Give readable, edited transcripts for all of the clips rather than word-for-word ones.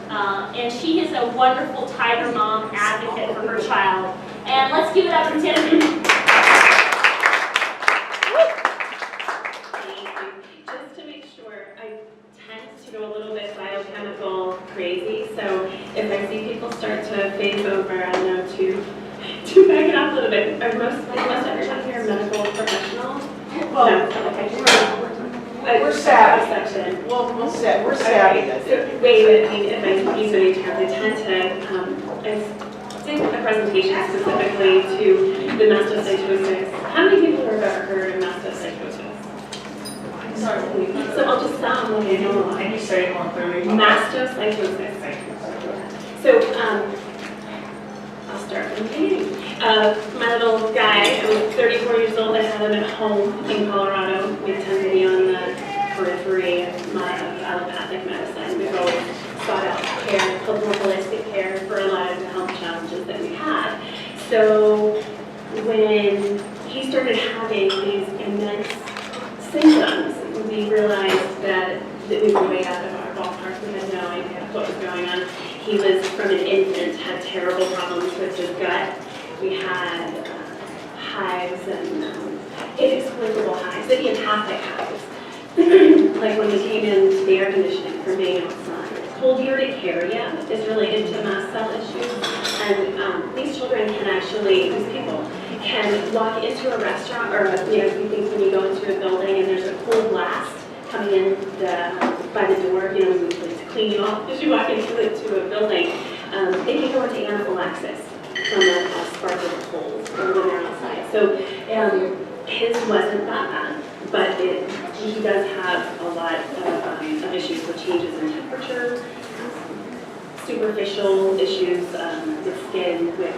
And she is a wonderful tiger mom advocate for her child. And let's give it up for Tiffany. Just to make sure, I tend to go a little bit biochemical crazy, so if I see people start to phase over, I know to back it up a little bit. Are most everyone here a medical professional? Well, No, okay. we're savvy. Section. We're savvy. So, wait, I mean, if I use any terms, I tend to, I did a presentation specifically to the mastocytosis. How many people have ever heard of mastocytosis? Sorry, so I'll just sound like I know. Can you say it more clearly? Mastocytosis. So, I'll start from the beginning. My little guy, I was 34 years old. I had him at home in Colorado. We tend to be on the periphery of allopathic medicine. We've always sought out care, more holistic care for a lot of the health challenges that we had. So when he started having these immense symptoms, we realized that we were way out of our ballpark. We had no idea what was going on. He was, from an infant, had terrible problems with his gut. We had hives and inexplicable hives, idiopathic hives. Like when we came into the air conditioning from being outside. Cold urticaria is related to mast cell issues. And these children can actually, these people, can walk into a restaurant, or you think when you go into a building and there's a cold blast coming in by the door, to clean you off as you walk into a building, they can go into anaphylaxis from a spark of a cold when they're outside. So his wasn't that bad, but he does have a lot of issues with changes in temperature, superficial issues with skin, with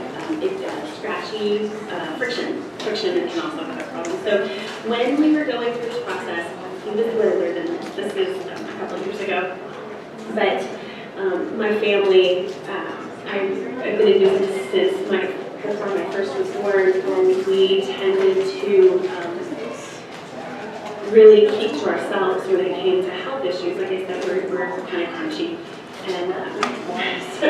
scratchy, friction can also have a problem. So when we were going through this process, he was littler than this. This is a couple of years ago. But my family, I've been in business since before my first was born, and we tended to really keep to ourselves when it came to health issues. Like I said, we're kind of crunchy. And so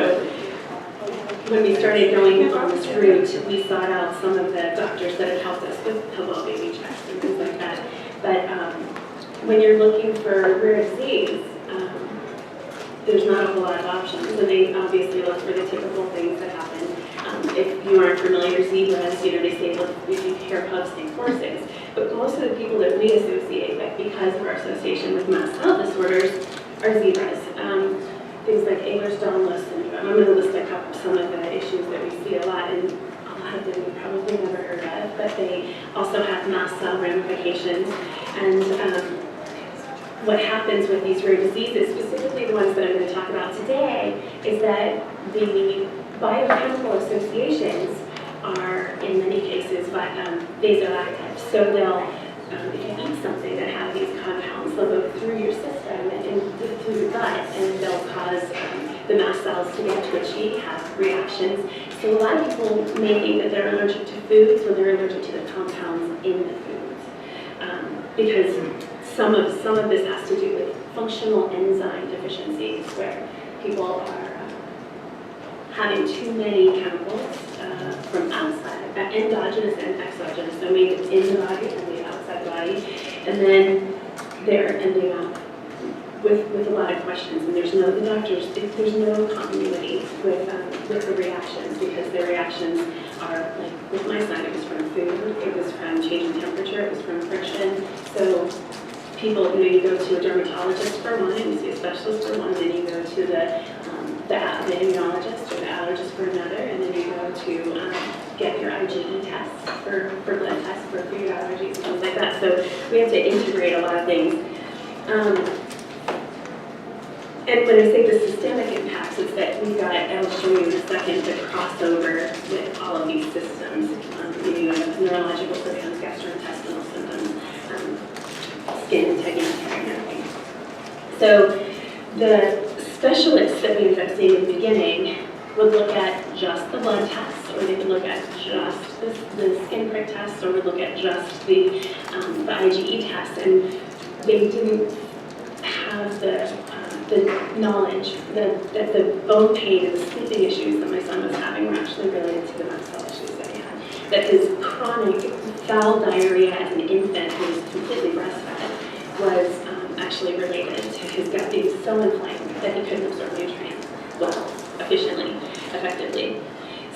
when we started going on this route, we sought out some of the doctors that have helped us with pill baby checks and things like that. But when you're looking for rare disease, there's not a whole lot of options. And they obviously look for the typical things that happen. If you aren't familiar, zebras, they say, look, if you hear pups think horses. But most of the people that we associate with, because of our association with mast cell disorders, are zebras. Things like Ehlers-Danlos syndrome. I'm going to list some of the issues that we see a lot, and a lot of them you've probably never heard of, but they also have mast cell ramifications. And what happens with these rare diseases, specifically the ones that I'm going to talk about today, is that the biochemical associations are, in many cases, vasoactive. So if you eat something that has these compounds, they'll go through your system and through your gut, and they'll cause the mast cells to get twitchy, have reactions. So a lot of people may think that they're allergic to foods when they're allergic to the compounds in the foods, because some of this has to do with functional enzyme deficiencies, where people are having too many chemicals from outside, endogenous and exogenous, so made in the body and the outside body, and then they're ending up with a lot of questions, and there's no continuity with the reactions, because the reactions are, like with my son, it was from food, it was from changing temperature, it was from friction. So people, you go to a dermatologist for one, and you see a specialist for one, then you go to the immunologist or the allergist for another, and then you go to get your IgE tests for blood tests for food allergies and things like that. So we have to integrate a lot of things. And when I say the systemic impacts, it's that we've got, I'll show you in a second, the crossover with all of these systems. You have neurological symptoms, gastrointestinal symptoms, skin integument, and everything. So the specialists that we ended up seeing in the beginning would look at just the blood tests, or they would look at just the skin prick tests, or would look at just the IgE tests, and they didn't have the the knowledge that the bone pain and the sleeping issues that my son was having were actually related to the mast cell issues that he had. That his chronic foul diarrhea as an infant who was completely breastfed was actually related to his gut being so inflamed that he couldn't absorb nutrients well, efficiently, effectively.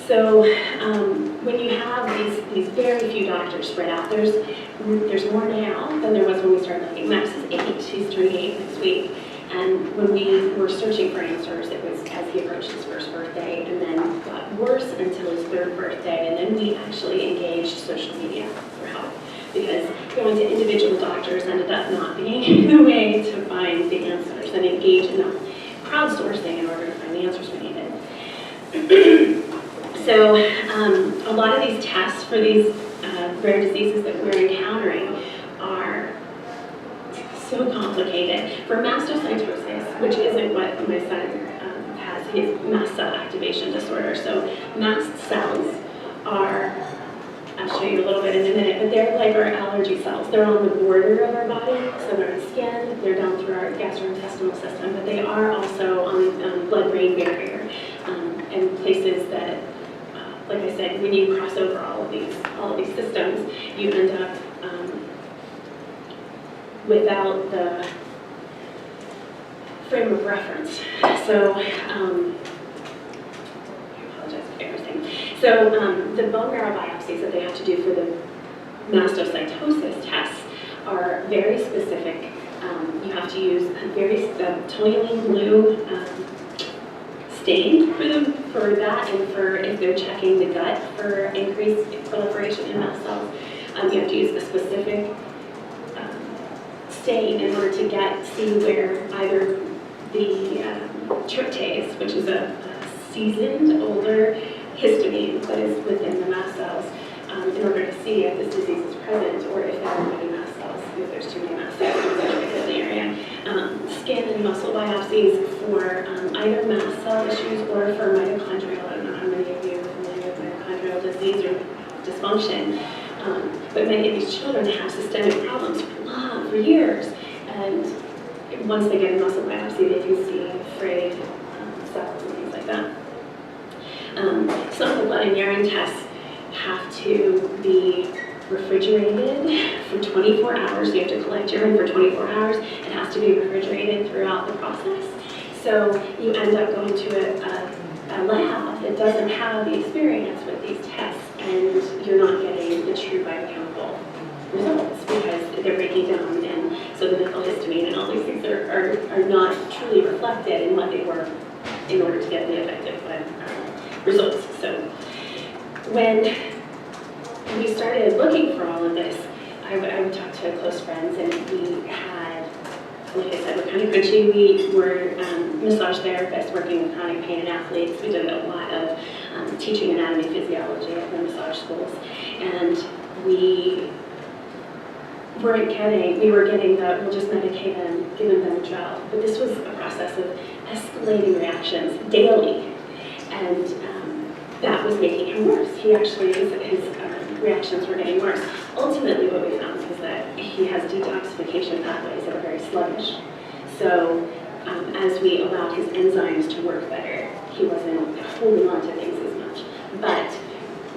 So when you have these very few doctors spread out, there's more now than there was when we started looking. Max is 8, he's turning 8 next week. And when we were searching for answers, it was as he approached his first birthday, and then got worse until his 3rd birthday, and then we actually engaged social media for help. Because going to individual doctors ended up not being the way to find the answers, and engage in crowdsourcing in order to find the answers we needed. So a lot of these tests for these rare diseases that we're encountering are so complicated. For mastocytosis, which isn't what my son has, he has mast cell activation disorder. So mast cells are, I'll show you a little bit in a minute, but they're like our allergy cells. They're on the border of our body, so they're in skin, they're down through our gastrointestinal system, but they are also on the blood-brain barrier and places that, like I said, when you cross over all of these systems, you end up without the frame of reference. So, I apologize for everything. So, the bone marrow biopsies that they have to do for the mastocytosis tests are very specific. You have to use a very toluene blue stain for that, and for if they're checking the gut for increased proliferation in mast cells, you have to use a specific stain in order to see where either the tryptase, which is a seasoned, older histamine that is within the mast cells, in order to see if this disease is present or if there are many mast cells, if there's too many mast cells in the area. Skin and muscle biopsies for either mast cell issues or for mitochondrial. I don't know how many of you are familiar with mitochondrial disease or dysfunction, but many of these children have systemic problems for years, and once they get a muscle biopsy, they can see frayed cells and things like that. Some of the blood and urine tests have to be refrigerated for 24 hours. You have to collect urine for 24 hours. It has to be refrigerated throughout the process. So you end up going to a lab that doesn't have the experience with these tests, and you're not getting the true biochemical results because they're breaking down, and so the methylhistamine and all these things are not truly reflected in what they were in order to get the effective results. So when we started looking for all of this, I would talk to close friends, and we had, like I said, we're kind of crunchy. We were massage therapists working with chronic pain in athletes. We did a lot of teaching anatomy physiology at the massage schools, and we were getting we'll just medicate them, giving them a gel. But this was a process of escalating reactions daily, and that was making him worse. He actually, his reactions were getting worse. Ultimately, what we found was that he has detoxification pathways that are very sluggish. So as we allowed his enzymes to work better, he wasn't holding on to things as much. But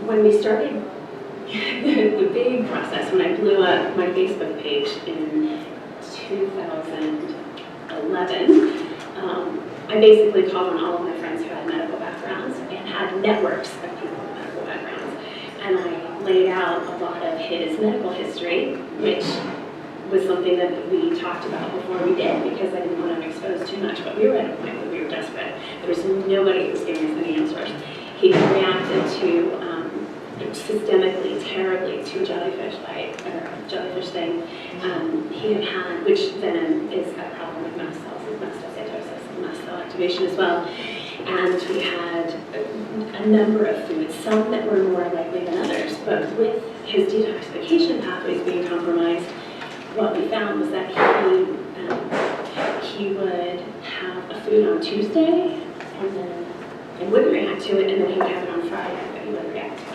when we started the big process, when I blew up my Facebook page in 2011, I basically called on all of my friends who had medical backgrounds and had networks of people with medical backgrounds. And I laid out a lot of his medical history, which was something that we talked about before we did, because I didn't want to expose too much, but we were at a point where we were desperate. There was nobody who was giving us any answers. He had reacted to systemically, terribly, to jellyfish bite, or jellyfish sting. He had, which then is a problem with mast cells, with mastocytosis and mast cell activation as well. And we had a number of foods, some that were more likely than others, but with his detoxification pathways being compromised, what we found was that he would have a food on Tuesday and wouldn't react to it, and then he would have it on Friday, but he wouldn't react to it.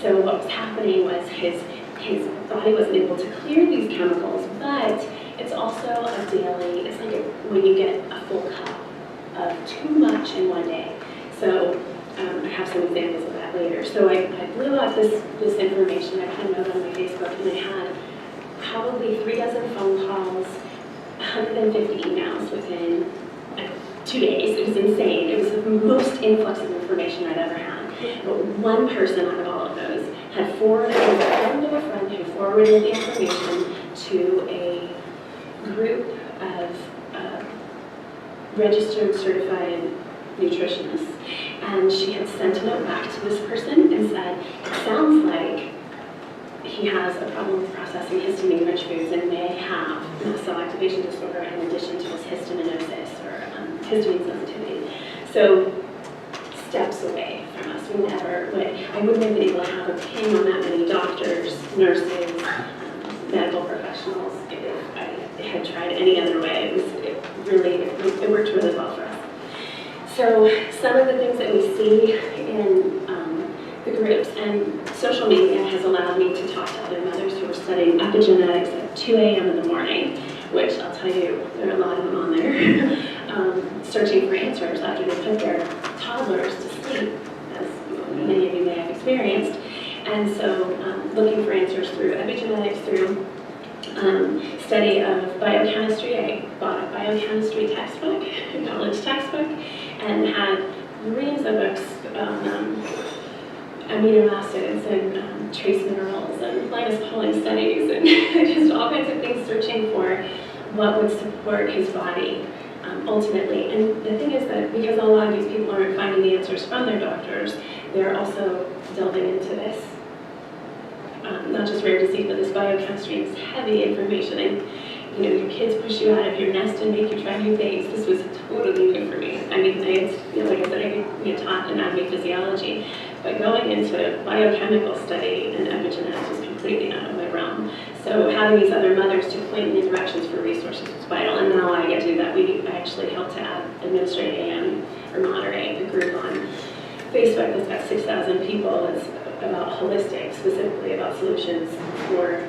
So what was happening was his body wasn't able to clear these chemicals, but It's also a daily, it's like when you get a full cup of too much in one day. So I have some examples of that later. So I blew out this information, I put a note on my Facebook, and I had probably 3 dozen phone calls, 150 emails within 2 days. It was insane. It was the most influx of information I'd ever had. But one person out of all of those had forwarded, a friend of a friend who forwarded the information to a group of registered certified nutritionists. And she had sent a note back to this person and said, it sounds like he has a problem with processing histamine-rich foods and may have mast cell activation disorder in addition to this histaminosis or histamine sensitivity. So steps away from us. We never would. I wouldn't have been able to have a ping on that many doctors, nurses, medical professionals if I had tried any other way. It worked really well for us. So some of the things that we see in the groups, and social media has allowed me to talk to other mothers who are studying epigenetics at 2 a.m. in the morning, which I'll tell you, there are a lot of them on there, searching for answers after they put their toddlers to sleep, as many of you may have experienced. And so looking for answers through epigenetics, through study of biochemistry. I bought a biochemistry textbook, a college textbook, and had reams of books on amino acids and trace minerals and Linus Pauling studies and just all kinds of things, searching for what would support his body ultimately. And the thing is that because a lot of these people aren't finding the answers from their doctors, they're also delving into this, not just rare disease, but this biochemistry, this heavy information. And you know, your kids push you out of your nest and make you try new things. This was totally new for me. I mean, like I said, I get taught anatomy, physiology, but going into biochemical study and epigenetics was completely out of my realm. So having these other mothers to point in directions for resources was vital, and now I get to do that. I actually helped to administrate or moderate a group on Facebook that's got 6,000 people. It's about holistic, specifically about solutions for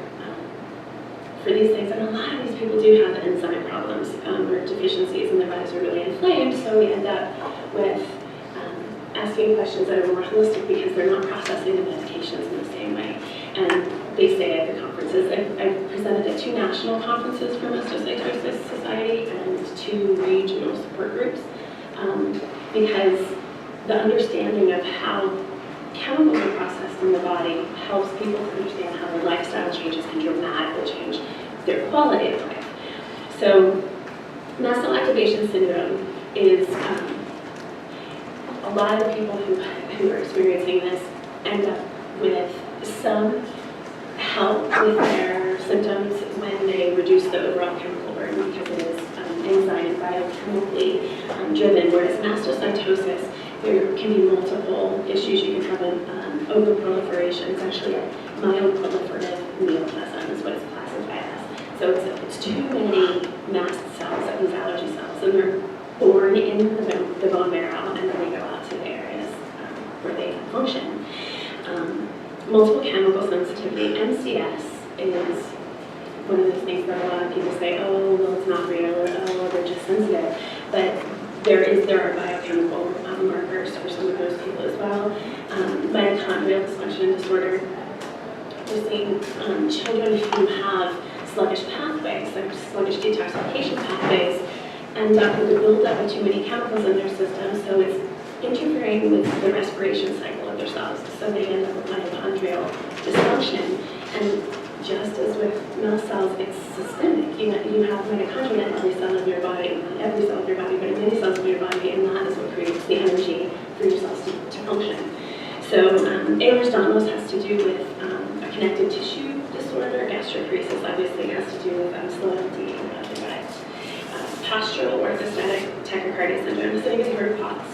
these things. And a lot of these people do have enzyme problems or deficiencies, and their bodies are really inflamed, so we end up with asking questions that are more holistic because they're not processing the medications in the same way. And they say at the conferences, I've presented at 2 national conferences for Mastocytosis Society and 2 regional support groups, because the understanding of how chemicals are processed in the body helps people understand how their lifestyle changes can dramatically change their quality of life. So mast cell activation syndrome is a lot of people who are experiencing this end up with some help with their symptoms when they reduce the overall chemical burden, because it is enzyme and biochemically driven, whereas mastocytosis, there can be multiple issues. You can have an overproliferation. It's actually a myeloproliferative neoplasm is what it's classified as. So it's too many mast cells, that these allergy cells, and they're born in the bone marrow, and then they go out to the areas where they function. Multiple chemical sensitivity, MCS, is one of those things that a lot of people say, oh, well, it's not real, or oh, they're just sensitive. But there are biochemical markers for some of those people as well. Mitochondrial dysfunction disorder. We're seeing children who have sluggish pathways, like sluggish detoxification pathways, end up with a buildup of too many chemicals in their system, so it's interfering with the respiration cycle of their cells, so they end up with mitochondrial dysfunction. And just as with mast cells, it's systemic. You have mitochondria in every cell of your body, not every cell of your body, but in many cells of your body, and that is what creates the energy for your cells to function. So Ehlers-Danlos has to do with a connective tissue disorder. Gastroparesis obviously has to do with slow emptying of the gut. Postural orthostatic tachycardia syndrome. So you guys heard of POTS?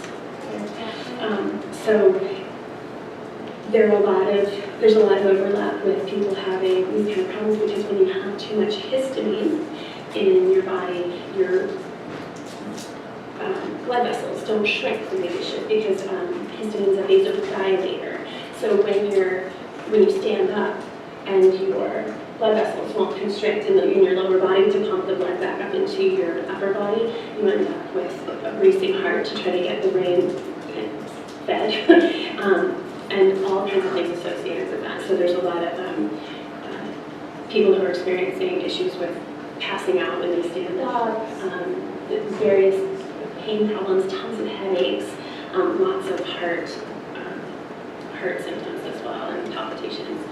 So there's a lot of overlap with people having these kind of problems, because when you have too much histamine in your body, your blood vessels don't shrink the way they should, because histamine is a vasodilator. So when you stand up and your blood vessels won't constrict in your lower body to pump the blood back up into your upper body. You end up with a racing heart to try to get the brain fed, and all kinds of things associated with that. So there's a lot of people who are experiencing issues with passing out when they stand up, various pain problems, tons of headaches, lots of heart symptoms as well, and palpitations.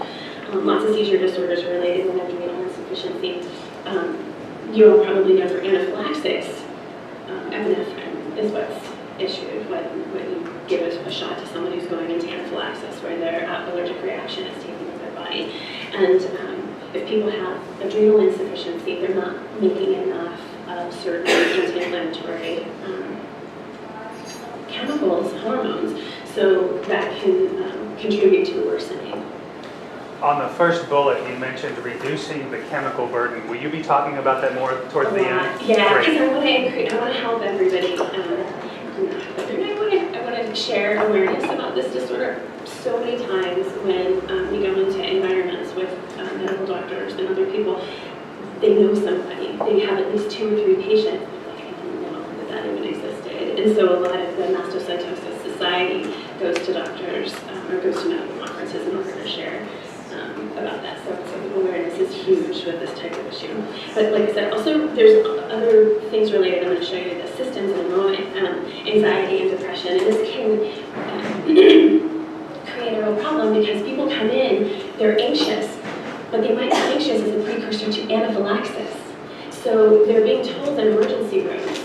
Lots of seizure disorders related with adrenal insufficiency. You all probably know for anaphylaxis, epinephrine is what's issued when you give a shot to someone who's going into anaphylaxis, where their allergic reaction is taking over their body. And if people have adrenal insufficiency, they're not making enough of certain anti-inflammatory chemicals, hormones, so that can contribute to worsening. On the first bullet, you mentioned reducing the chemical burden. Will you be talking about that more towards the end? Yeah, Great. because I want to help everybody. I want to share awareness about this disorder. So many times when we go into environments with medical doctors and other people, they know somebody. They have at least 2 or 3 patients. Like, I didn't know that even existed. And so a lot of the Mastocytosis Society goes to doctors or goes to medical conferences in order to share about that. So awareness is huge with this type of issue. But like I said, also there's other things related. I'm going to show you the systems in a moment. Anxiety and depression. And this can create a real problem because people come in, they're anxious, but they might be anxious as a precursor to anaphylaxis. So they're being told in emergency rooms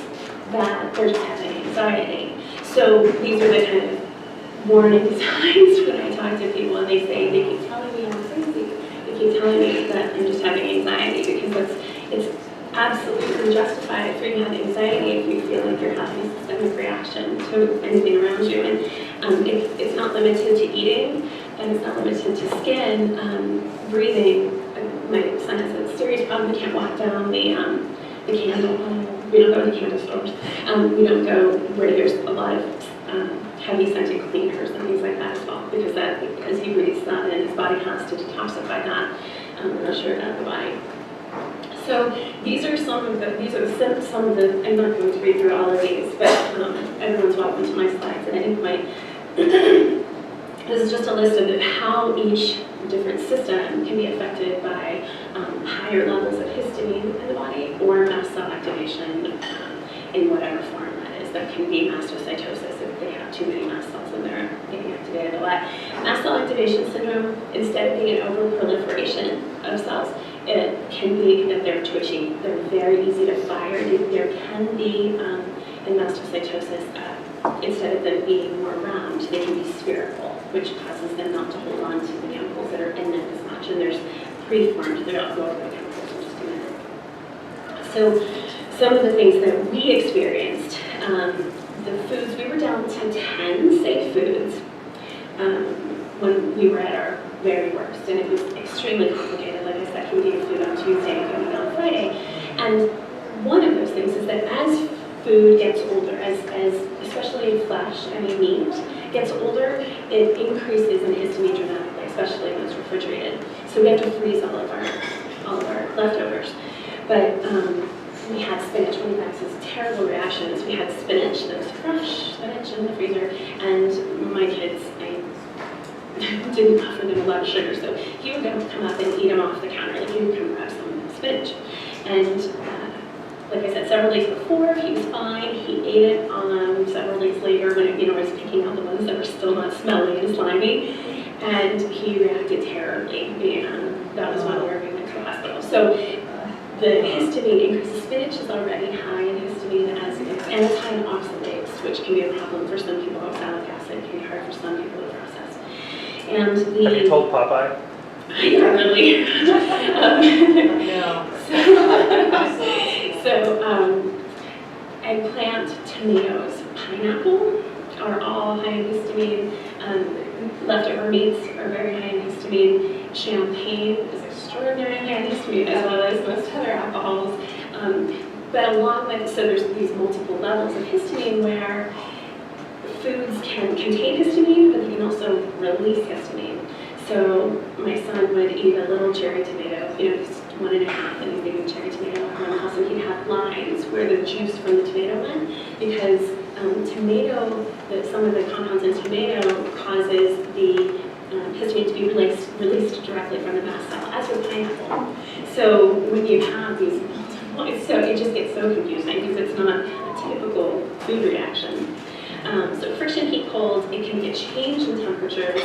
that they're just having anxiety. So these are the kind of warning signs when I talk to people and they say, they keep telling me I'm crazy. They keep telling me that I'm just having anxiety, because it's absolutely justified for you to have anxiety if you feel like you're having a systemic reaction to anything around you. And it's not limited to eating, and it's not limited to skin, breathing. My son has a serious problem. He can't walk down the candle. We don't go to the candle stores. We don't go where there's a lot of heavy scented cleaners and things like that as well, because as he breathes that in, his body has to detoxify that. We're not sure about the body. So these are some of the, I'm not going to read through all of these, but everyone's welcome to my slides at any point. This is just a list of how each different system can be affected by higher levels of histamine in the body or mast cell activation in whatever form that is. That can be mastocytosis if they have too many mast cells and they're getting activated a lot. Mast cell activation syndrome, instead of being an overproliferation of cells, it can be that they're twitchy. They're very easy to fire. There can be, in mastocytosis, instead of them being more round, they can be spherical, which causes them not to hold on to the chemicals that are in them as much. And there's preformed, I'll go over the chemicals in just a minute. So some of the things that we experienced, the foods, we were down to 10 safe foods when we were at our very worst, and it was extremely complicated. Like I said, he would eat food on Tuesday and could eat on Friday. And one of those things is that as food gets older, as especially flesh, meat gets older, it increases in histamine dramatically, especially when it's refrigerated. So we have to freeze all of our leftovers. But we had spinach. One of Max's terrible reactions. We had spinach that was fresh spinach in the freezer, and my kids, I didn't offer them a lot of sugar, so he would come up and eat them off the counter. Like, he would come grab some spinach. And like I said, several days before, he was fine. He ate it several days later when I was picking out the ones that were still not smelly and slimy, and he reacted terribly. And that was when we went to the hospital. So the histamine increases. Spinach is already high in histamine, as and it's high in oxalates, which can be a problem for some people. Oxalic acid can be hard for some people to process. And Have you told Popeye? Not really. No. So eggplant, tomatoes, pineapple are all high in histamine. Leftover meats are very high in histamine. Champagne is extraordinarily high in histamine, as well as most other alcohols. But along with, so there's these multiple levels of histamine where foods can contain histamine, but they can also release histamine. So my son would eat a little cherry tomato, just 1.5, and he's eating cherry tomato around the house, and he'd have lines where the juice from the tomato went, because some of the compounds in tomato causes the histamine to be released directly from the mast cell, as with pineapple. So when you have these multiple, so it just gets so confusing because it's not a typical food reaction. So friction, heat, cold, it can get changed in temperatures,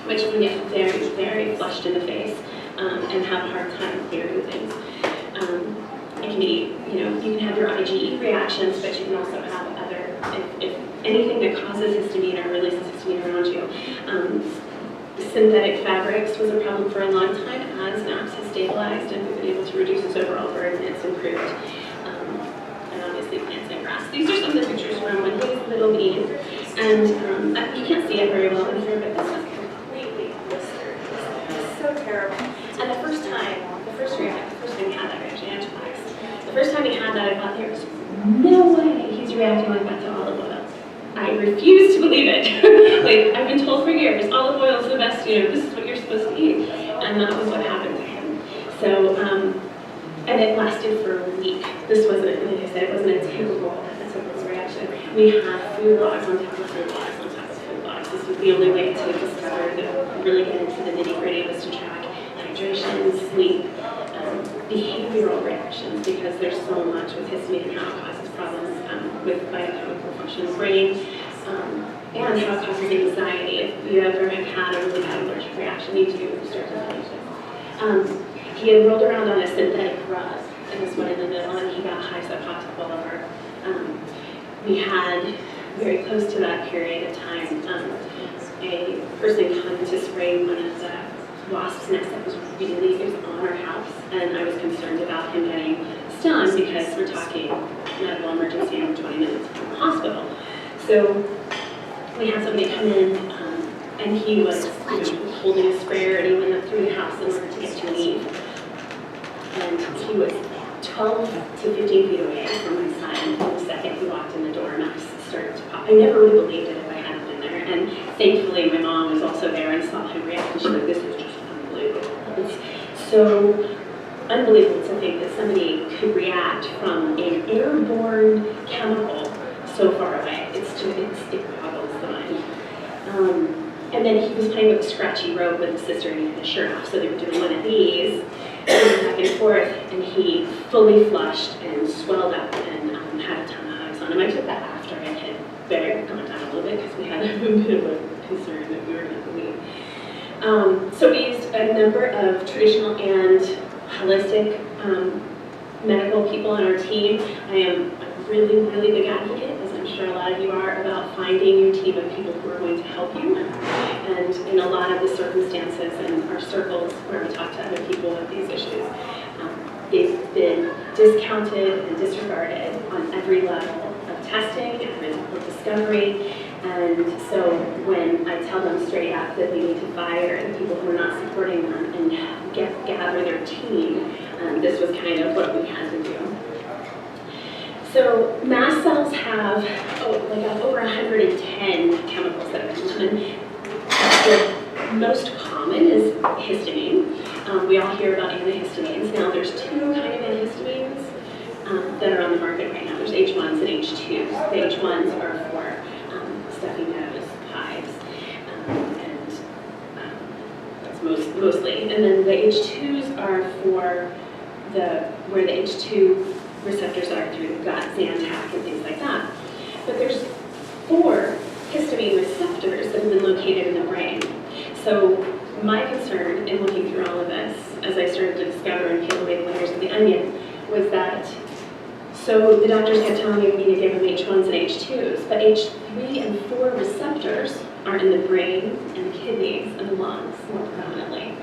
which can get very, very flushed in the face and have a hard time clearing things. It can be, you can have your IgE reactions, but you can also have other, if anything that causes histamine or releases histamine around you. Synthetic fabrics was a problem for a long time. As MAPS has stabilized and we've been able to reduce its overall burden, it's improved. And obviously plants and grass. These are some of the pictures from when he was little me. And you can't see it very well in here, but this was completely blistered. It was so terrible. And the first time he had that reaction, antibiotics. The first time he had that, I thought there was no way he's reacting like that to olive oil. I refuse to believe it. Like, I've been told for years, olive oil is the best, this is what you're supposed to eat. And that was what happened to him. So, and it lasted for a week. This wasn't, like I said, it wasn't a typical reaction. We had food logs on top of food logs on top of food logs. This was the only way to discover, to really get into the nitty-gritty, was to track hydration, sleep, behavioral reactions, because there's so much with histamine and how it causes problems with biochemical function of the brain, and how it causes anxiety. If you ever have had a really bad allergic reaction, you do start to feel anxious. He had rolled around on a synthetic rug, and this one in the middle, and he got high suboptimal all over. We had, very close to that period of time, a person come to spray one of the wasp's nests that was on our house, and I was concerned about him getting stung because we're talking medical emergency in 20 minutes from the hospital. So we had somebody come in, and he was holding a sprayer, and he went up through the house in order to get to leave. And he was 12 to 15 feet away from my son. And the second he walked in the door, and I started to pop. I never would have believed it if I hadn't been there. And thankfully, my mom was also there and saw him react. And she was like, "This is just unbelievable." It's so unbelievable to think that somebody could react from an airborne chemical so far away. It boggles the mind. And then he was playing with a scratchy robe with his sister, and he had his shirt off, so they were doing one of these, back and forth, and he fully flushed and swelled up and had a ton of hives on him. I took that after it had gone down a little bit because we had a bit of a concern that we were going to leave. So we used a number of traditional and holistic medical people on our team. I am a really, really big advocate, as I'm sure a lot of you are, about finding your team of people who are going to help you. And in a lot of the circumstances and our circles where we talk to other people with these issues, they've been discounted and disregarded on every level of testing and medical discovery. And so when I tell them straight up that we need to fire the people who are not supporting them and gather their team, this was kind of what we had to do. So mast cells have over 110 chemicals that are common. The most common is histamine. We all hear about antihistamines. Now there's two kind of antihistamines that are on the market right now. There's H1s and H2s. The H1s are for stuffy nose, hives, and that's mostly. And then the H2s are for where the H2 receptors are through the gut, Zantac, and things like that. But there's 4 histamine receptors that have been located in the brain. So my concern in looking through all of this, as I started to discover and peel away the layers of the onion, was that, so the doctors kept telling me we need to give them H1s and H2s, but H3 and 4 receptors are in the brain and the kidneys and the lungs more predominantly.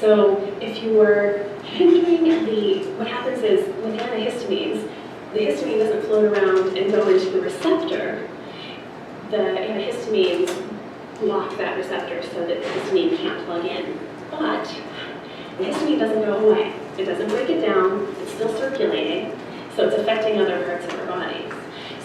So if you were hindering what happens is with antihistamines, the histamine doesn't float around and go into the receptor. The antihistamines block that receptor so that the histamine can't plug in. But the histamine doesn't go away. It doesn't break it down. It's still circulating. So it's affecting other parts of our bodies.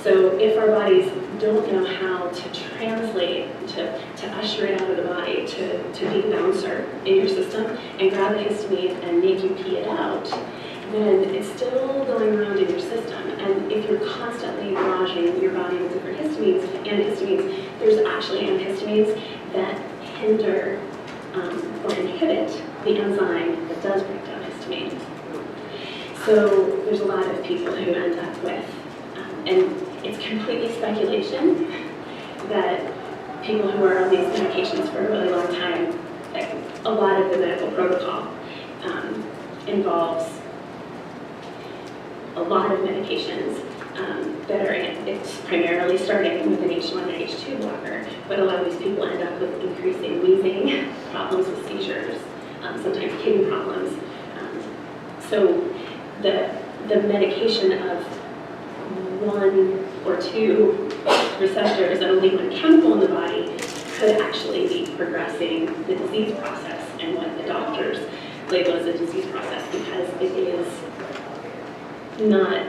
So if our bodies don't know how to translate, to usher it out of the body, to be the bouncer in your system and grab the histamine and make you pee it out, then it's still going around in your system. And if you're constantly barraging your body with different antihistamines, there's actually antihistamines that hinder or inhibit the enzyme that does break down histamine. So there's a lot of people who end up with, and it's completely speculation, that people who are on these medications for a really long time, like a lot of the medical protocol involves a lot of medications that are, it's primarily starting with an H1 and H2 blocker, but a lot of these people end up with increasing wheezing, problems with seizures, sometimes kidney problems. So the medication of one or two receptors and only one chemical in the body could actually be progressing the disease process and what the doctors label as a disease process, because it is not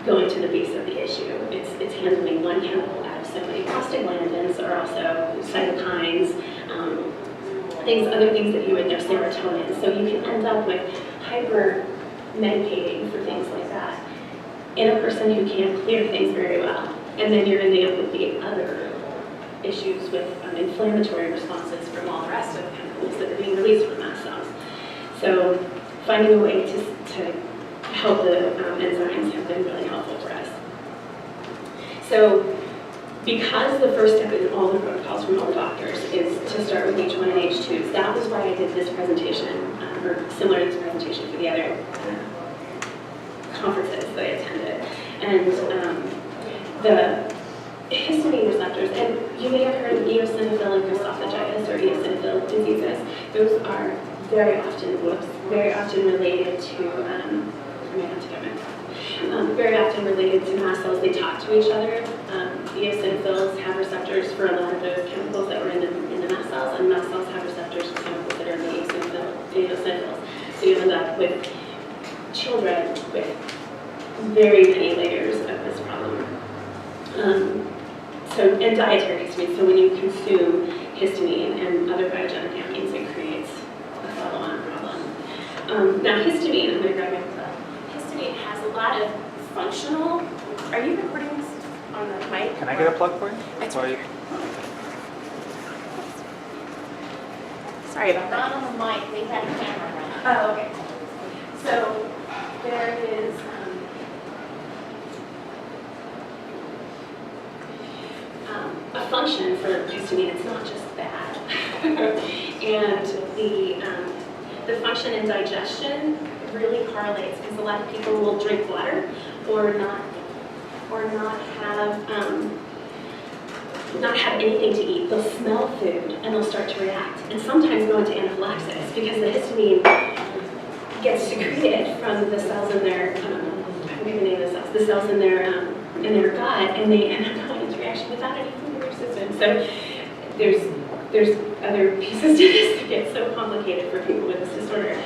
going to the base of the issue. It's handling one chemical out of so many prostaglandins, or also cytokines, other things that you would know, serotonin. So you can end up with hyper medicating for things like that in a person who can't clear things very well. And then you're ending up with the other issues with inflammatory responses from all the rest of the chemicals that are being released from mast cells. So finding a way to help the enzymes have been really helpful for us. So because the first step in all the protocols from all the doctors is to start with H1 and H2s, that was why I did this presentation, or similar to this presentation for the other conferences that I attended. And the histamine receptors, and you may have heard of eosinophilic esophagitis or eosinophilic diseases. Those are very often related to, very often related to mast cells. They talk to each other. Eosinophils have receptors for a lot of those chemicals that were in the mast cells, and mast cells have receptors for chemicals that are in the eosinophils. So you end up with children with very many layers of this problem. And dietary histamine. So when you consume histamine and other biogenic amines, it creates a follow-on problem. Now histamine, I'm going to grab my book. Histamine has a lot of functional. Are you recording this on the mic? Can I get a plug for you? It's Or you- Sorry about Not that. on the mic, they had a camera running. Oh, okay. So there is. A function for histamine. It's not just bad. And the function in digestion really correlates, because a lot of people will drink water or not have anything to eat. They'll smell food and they'll start to react, and sometimes go into anaphylaxis because the histamine gets secreted from the cells in their the cells in their gut, and they end up going into reaction without any food in their system. So there's other pieces to this that get so complicated for people with this disorder.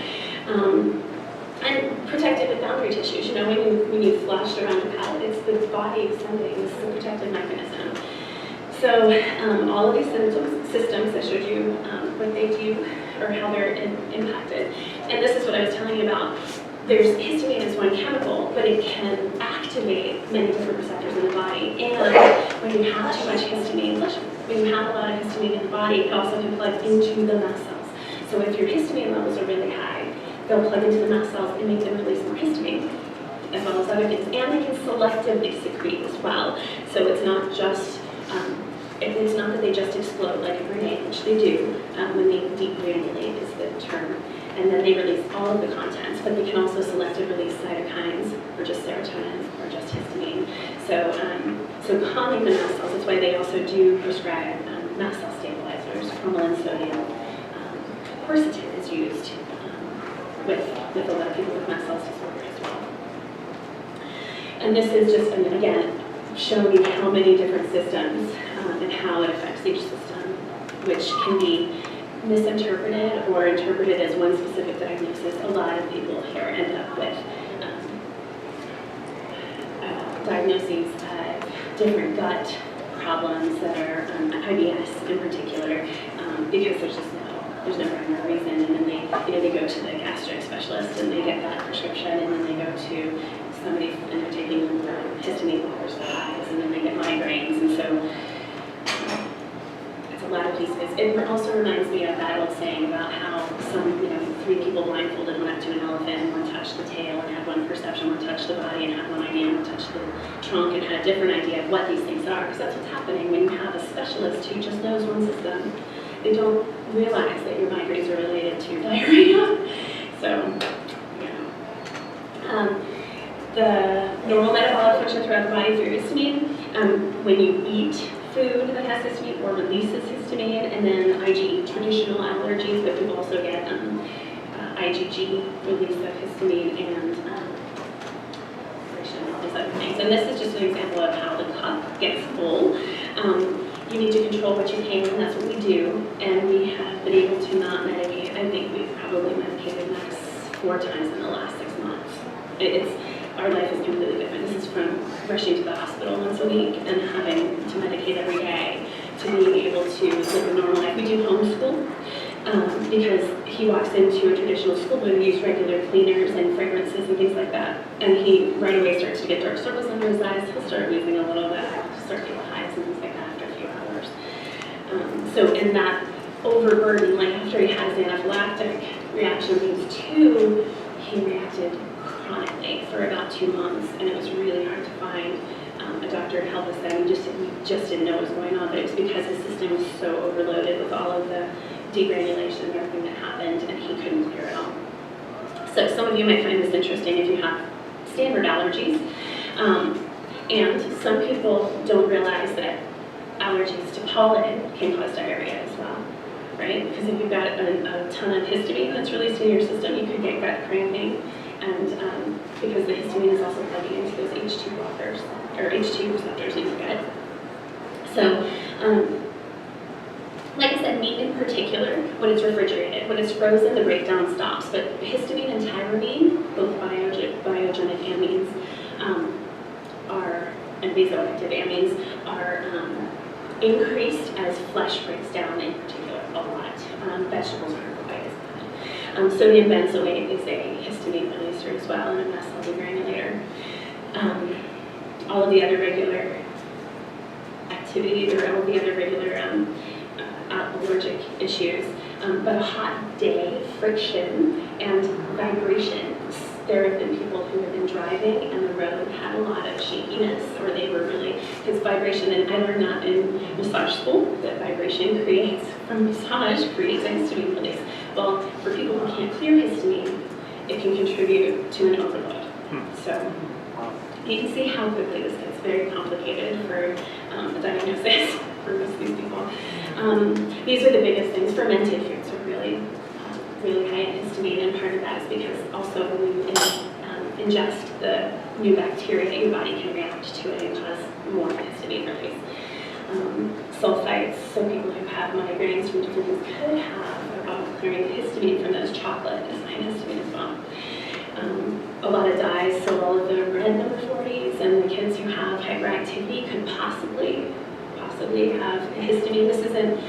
And protective and boundary tissues. You know, when you flush around the palate, it's the body sending. This is a protective mechanism. So all of these systems I showed you what they do or how they're impacted. And this is what I was telling you about. There's histamine as one chemical, but it can activate many different receptors in the body. And when you have too much histamine, when you have a lot of histamine in the body, it also can plug into the mast cells. So if your histamine levels are really high, they'll plug into the mast cells and make them release more histamine, as well as other things. And they can selectively secrete as well. So it's not just, it's not that they just explode like a grenade, which they do when they degranulate is the term. And then they release all of the contents, but they can also selectively release cytokines, or just serotonin, or just histamine. So, so calming the mast cells, that's why they also do prescribe mast cell stabilizers, formalin, sodium. Quercetin is used with a lot of people with mast cell disorder as well. And this is just, again, showing how many different systems and how it affects each system, which can be misinterpreted or interpreted as one specific diagnosis. A lot of people here end up with diagnoses of different gut problems that are IBS in particular, because there's no rhyme or reason. And then they go to the gastric specialist and they get that prescription, and then they go to somebody and they're taking histamine blockers for eyes, and then they get migraines. And so it's a lot of pieces. It also reminds me of that old saying about how some, 3 people blindfolded went up to an elephant, and one touched the tail and had one perception, one touched the body and had one idea, and one touched the trunk and had a different idea of what these things are. Because that's what's happening when you have a specialist who just knows one system. They don't realize that your migraines are related to diarrhea. So, the normal metabolic function throughout the body through histamine, when you eat food that has histamine or releases histamine, and then IgE, traditional allergies, but you also get IgG, release of histamine, and all these other things. And this is just an example of how the cup gets full. You need to control what you can, and that's what we do. And we have been able to not medicate. I think we've probably medicated Max 4 times in the last 6 months. Our life is completely different. This is from rushing to the hospital once a week and having to medicate every day to being able to live a normal life. We do homeschool because he walks into a traditional school where we use regular cleaners and fragrances and things like that. And he right away starts to get dark circles under his eyes. He'll start losing a little bit, start to get hives and things like that after a few hours. So in that overburden, like after he had his anaphylactic reaction, these 2, he reacted chronically for about 2 months, and it was really hard to find a doctor to help us then. We just didn't know what was going on, but it was because his system was so overloaded with all of the degranulation and everything that happened, and he couldn't clear it all. So some of you might find this interesting if you have standard allergies, and some people don't realize that allergies to pollen can cause diarrhea as well, right? Because if you've got a ton of histamine that's released in your system, you could get gut cramping. And because the histamine is also plugging into those H2 blockers, or H2 receptors in your gut. So, like I said, meat in particular, when it's refrigerated, when it's frozen, the breakdown stops. But histamine and tyramine, both biogenic amines, and vasoactive amines, are increased as flesh breaks down in particular a lot. Vegetables aren't quite as bad. Sodium benzoate is a histamine releaser as well, and a mast cell degranulator. All of the other regular activities, or all of the other regular allergic issues, but a hot day, friction, and vibrations. There have been people who have been driving and the road had a lot of shakiness, or they were really, because vibration, and I learned that in massage school, that vibration from massage creates a histamine release. Well, for people who can't clear histamine, it can contribute to an overload. So you can see how quickly this gets very complicated for the diagnosis for most of these people. These are the biggest things. Fermented foods are really high in histamine, and part of that is because also when you ingest the new bacteria, your body can react to it and cause more histamine release. Sulfites, so people who have migraines from different things could have a problem clearing the histamine from those. Chocolate is high in histamine as well. A lot of dyes, so all of the red number 40s, and the kids who have hyperactivity could possibly have histamine. This isn't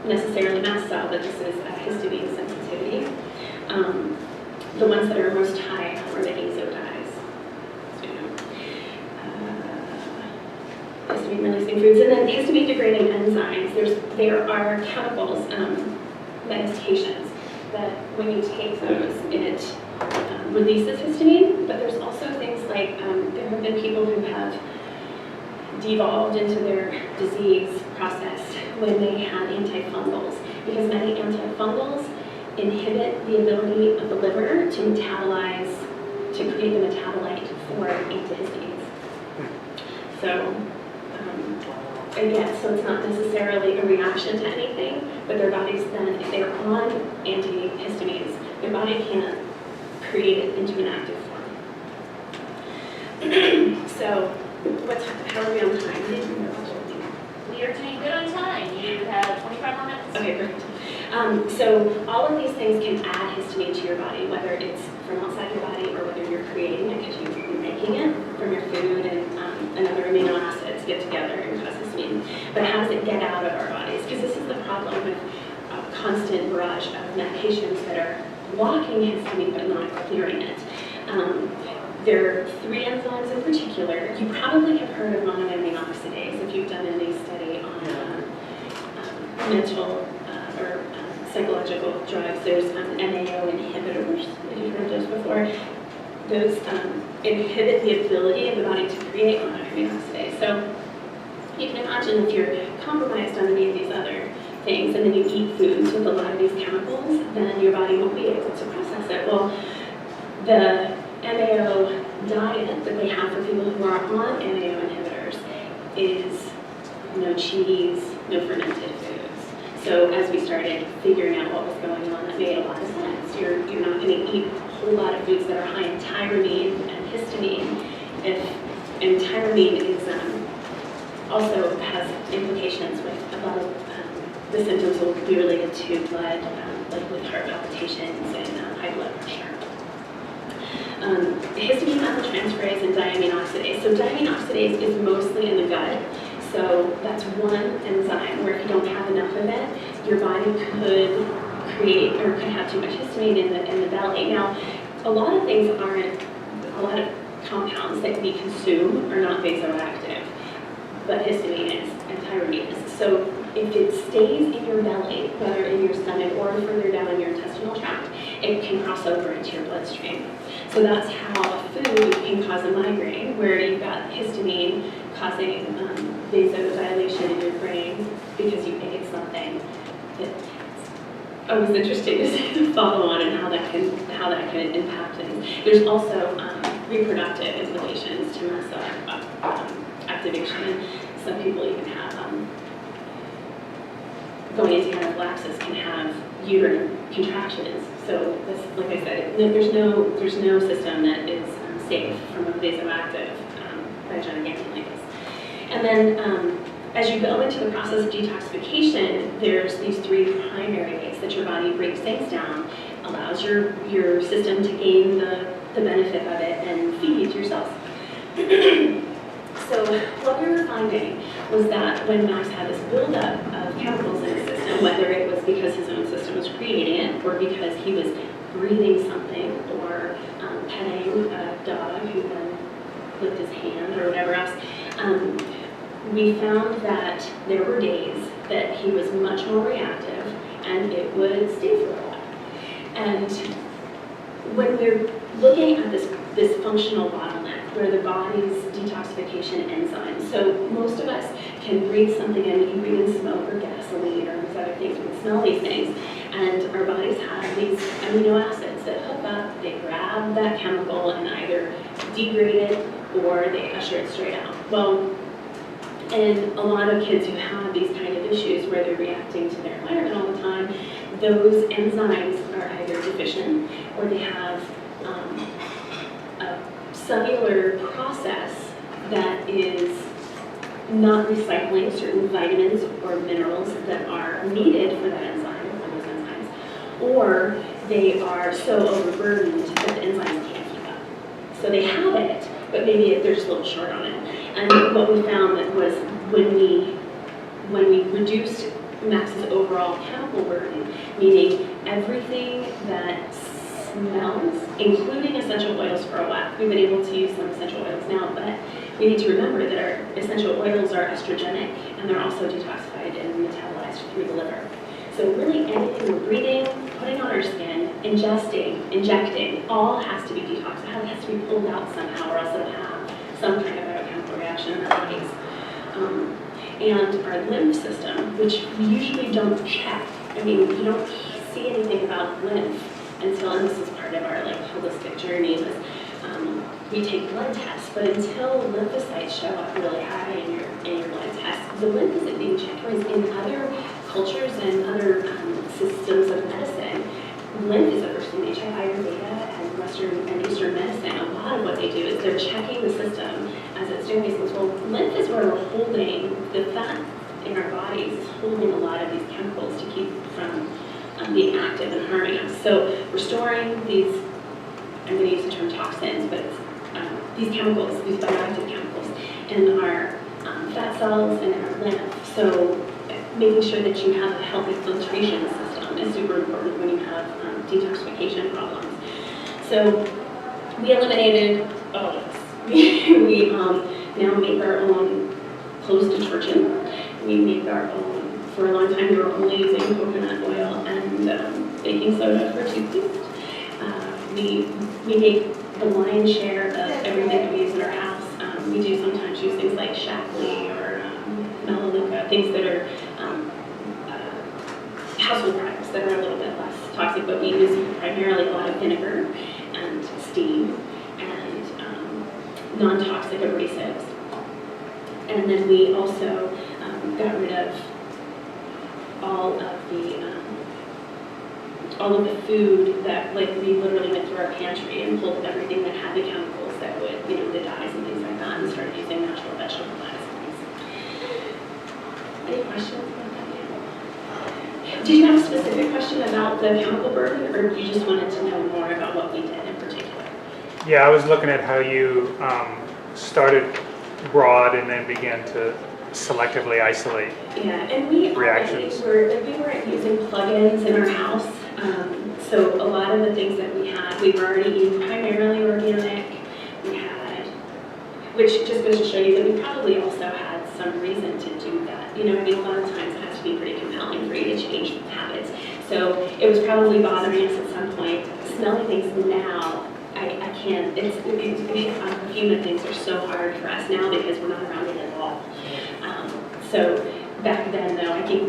necessarily mast cell, but this is a histamine sensitivity. The ones that are most high are the azo dyes. So, histamine releasing foods, and then histamine degrading enzymes. There are chemicals, medications, that when you take those, it releases histamine, but there's also things like, there have been people who have devolved into their disease process when they had antifungals, because many antifungals inhibit the ability of the liver to metabolize, to create the metabolite for antihistamines. So, again, so it's not necessarily a reaction to anything, but their bodies then, if they're on antihistamines, their body can't create it into an active form. So, how are we on time? We are doing good on time. You have 25 more minutes. Okay, perfect. So all of these things can add histamine to your body, whether it's from outside your body or whether you're creating it because you make taking in from your food and other amino acids get together and cause histamine. But how does it get out of our bodies? Because this is the problem with a constant barrage of medications that are blocking histamine but not clearing it. There are 3 enzymes in particular. You probably have heard of monoamine oxidase if you've done any study on mental or psychological drugs. There's MAO inhibitors, if you've heard of those before. Those inhibit the ability of the body to create monoamine oxidase. So you can imagine if you're compromised on any of these other things and then you eat foods with a lot of these chemicals, then your body won't be able to process it. Well, the MAO diet that they have for people who are on MAO inhibitors is no cheese, no fermented foods. So as we started figuring out what was going on, that made a lot of sense. You're not going to eat a whole lot of foods that are high in tyramine and histamine. And tyramine is also has implications with a lot of the symptoms will be related to blood, like with heart palpitations and high blood pressure. Histamine methyltransferase and diamine oxidase. So diamine oxidase is mostly in the gut. So that's one enzyme where if you don't have enough of it, your body could create or could have too much histamine in the belly. Now, a lot of things aren't, a lot of compounds that we consume are not vasoactive, but histamine is and tyramine is. So if it stays in your belly, whether in your stomach or further down in your intestinal tract, it can cross over into your bloodstream. So that's how a food can cause a migraine, where you've got histamine causing vasodilation in your brain because you ate something. It's always interesting to see the follow-on and how that can impact things. There's also reproductive implications to mast cell activation. Some people even have going into anaphylaxis can have uterine contractions. So this, like I said, there's no system that is safe from a vasoactive biogenic agent like this. And then as you go into the process of detoxification, there's these 3 primary ways that your body breaks things down, allows your system to gain the benefit of it and feed yourself. So what we were finding was that when Max had this buildup of chemicals in his system, whether it was because his own system was creating it, or because he was breathing something, or petting a dog who then licked his hand, or whatever else, we found that there were days that he was much more reactive, and it would stay for a while. And when we're looking at this functional bottleneck, where the body's detoxification enzymes, so most of us can breathe something in, we can breathe in smoke or gasoline or these other things, we can smell these things, and our bodies have these amino acids that hook up, they grab that chemical and either degrade it or they usher it straight out. Well, and a lot of kids who have these kind of issues where they're reacting to their environment all the time, those enzymes are either deficient or they have a cellular process that is not recycling certain vitamins or minerals that are needed for that enzyme, for those enzymes, or they are so overburdened that the enzymes can't keep up. So they have it, but maybe they're just a little short on it. And what we found that was when we reduced Max's overall chemical burden, meaning everything that smells, including essential oils for a while. We've been able to use some essential oils now, but we need to remember that our essential oils are estrogenic and they're also detoxified and metabolized through the liver. So really anything we're breathing, putting on our skin, ingesting, injecting, all has to be detoxified. It has to be pulled out somehow or else it'll have some kind of biochemical reaction in our bodies. And our lymph system, which we usually don't check. I mean, you don't see anything about lymph until, and this is part of our like holistic journey, was we take blood tests, but until lymphocytes show up really high in your blood test, the lymph isn't being checked. Whereas in other cultures and other systems of medicine, lymph is the first thing they check. Ayurveda and Western and Eastern medicine, a lot of what they do is they're checking the system as it's doing these things. Well, lymph is where we're holding the fat in our bodies, is holding a lot of these chemicals to keep from being active and harming us. So restoring these, I'm going to use the term toxins, but it's these chemicals, these bioactive chemicals, in our fat cells and in our lymph. So making sure that you have a healthy filtration system is super important when you have detoxification problems. So we eliminated all of this. We now make our own clothes detergent. We make our own, for a long time we were only using coconut oil and baking soda for toothpaste. We make the lion's share of everything that we use in our house. We do sometimes use things like Shackley or Melaleuca, things that are household products that are a little bit less toxic, but we use primarily a lot of vinegar and steam and non-toxic abrasives. And then we also got rid of all of the food that, like, we literally went through our pantry and pulled everything that had the chemicals that would, you know, the dyes and things like that, and started using natural vegetable dyes and things. Any questions about that? Did you have a specific question about the chemical burden, or you just wanted to know more about what we did in particular? Yeah, I was looking at how you started broad and then began to selectively isolate. Yeah, and we reactions. weren't using plugins in our house. So a lot of the things that we had, we were already eating primarily organic. We had, which just goes to show you that we probably also had some reason to do that. You know, I mean, a lot of times it has to be pretty compelling for you to change habits. So it was probably bothering us at some point. Smelling things now, I can't, human things are so hard for us now because we're not around it at all. So back then, though, I think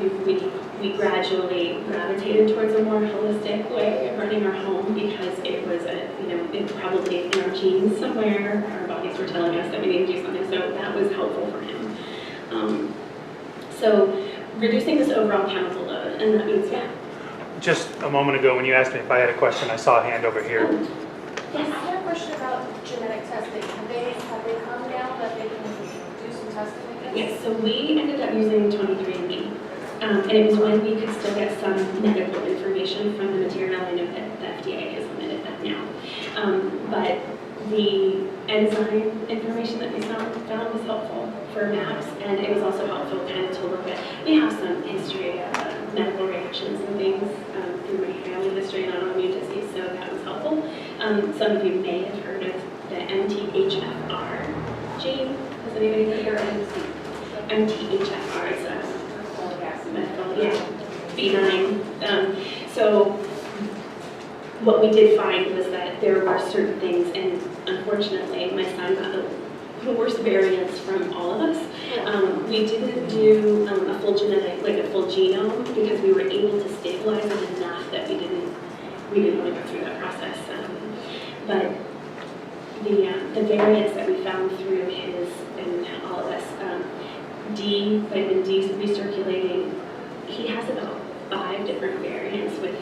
we gradually gravitated towards a more holistic way of running our home because it was it probably in our genes somewhere, our bodies were telling us that we need to do something, so that was helpful for him. So reducing this overall chemical load, and that means, yeah. Just a moment ago when you asked me if I had a question, I saw a hand over here. Yes, I have a question about genetic testing. Have they come down that they can do some testing again? Yes, so we ended up using 23andMe. And it was when we could still get some medical information from the material. I know that the FDA has limited that now. But the enzyme information that we found was helpful for maps, and it was also helpful kind of to look at, we have some history of medical reactions and things through my family history and autoimmune disease, so that was helpful. Some of you may have heard of the MTHFR gene. Has anybody heard of MTHFR? It's a B9. So what we did find was that there were certain things, and unfortunately my son got the worst variants from all of us. We didn't do a full genetic, like a full genome, because we were able to stabilize it enough that we didn't want to go through that process. But the variants that we found through his and all of us, vitamin D recirculating, he has about 5 different variants with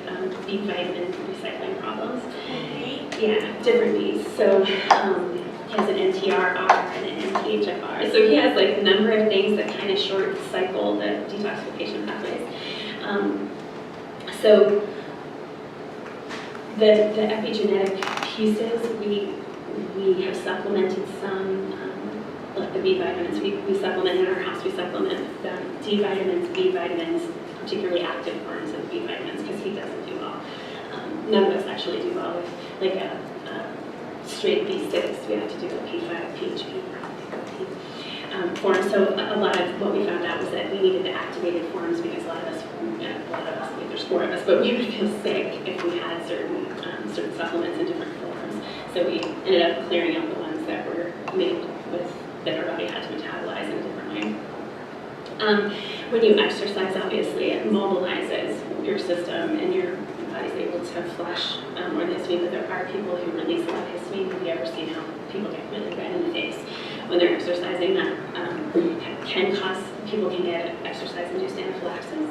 B vitamin recycling problems. Yeah, different Bs. So he has an NTRR and an MTHFR. So he has like a number of things that kind of short cycle the detoxification pathways. So the epigenetic pieces, we have supplemented some, like the B vitamins. We supplement in our house. We supplement D vitamins, B vitamins, particularly active forms of B vitamins, because he doesn't do well. None of us actually do well with like a straight B6. We have to do a P5, PHP form. So a lot of what we found out was that we needed the activated forms because a lot of us, I think there's 4 of us, but we would feel sick if we had certain supplements in different forms. So we ended up clearing out the ones that were made with, that our body had to metabolize in a different way. When you exercise, obviously, it mobilizes your system and your body's able to flush more histamine, but there are people who release a lot of histamine. Have you ever seen how people get really red in the face when they're exercising? That can cause, people can get exercise-induced anaphylaxis.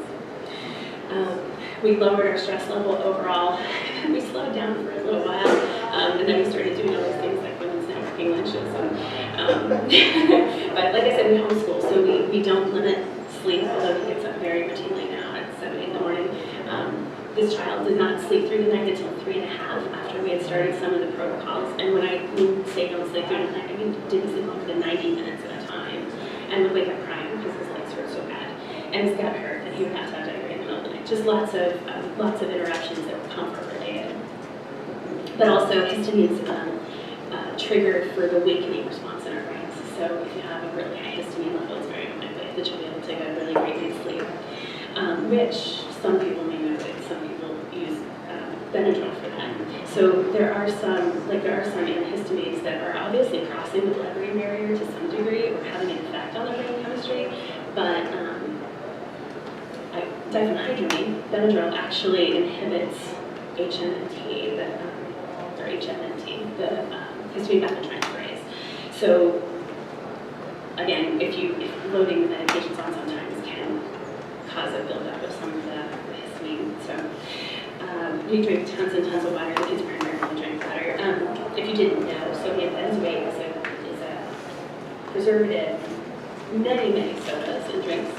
We lowered our stress level overall. We slowed down for a little while, and then we started doing all these things like women's networking lunches. But like I said, we homeschool, so we don't limit sleep, although he gets up very routinely now at 7 in the morning. The this child did not sleep through the night until 3.5 after we had started some of the protocols. And when I say don't sleep through the night, I mean didn't sleep longer than 90 minutes at a time and would wake up crying because his legs hurt so bad. And his gut hurt and he would have to have diarrhea in the middle of the night. Just lots of interruptions that were comfort related. But also histamine's trigger for the awakening response in our brains. So if you have a really high histamine level, it's very unlikely that you'll be able to get a really great night's sleep, which some people may know that some people use Benadryl for that. So there are some antihistamines that are obviously crossing the blood-brain barrier to some degree or having an effect on the brain chemistry, but diphenhydramine, Benadryl, actually inhibits HMNT, the histamine methyltransferase. So again, if loading the medications on sometimes can cause a buildup of some of the histamine. So we drink tons and tons of water. The kids primarily drink water. If you didn't know, sodium benzoate is a preservative in many sodas and drinks.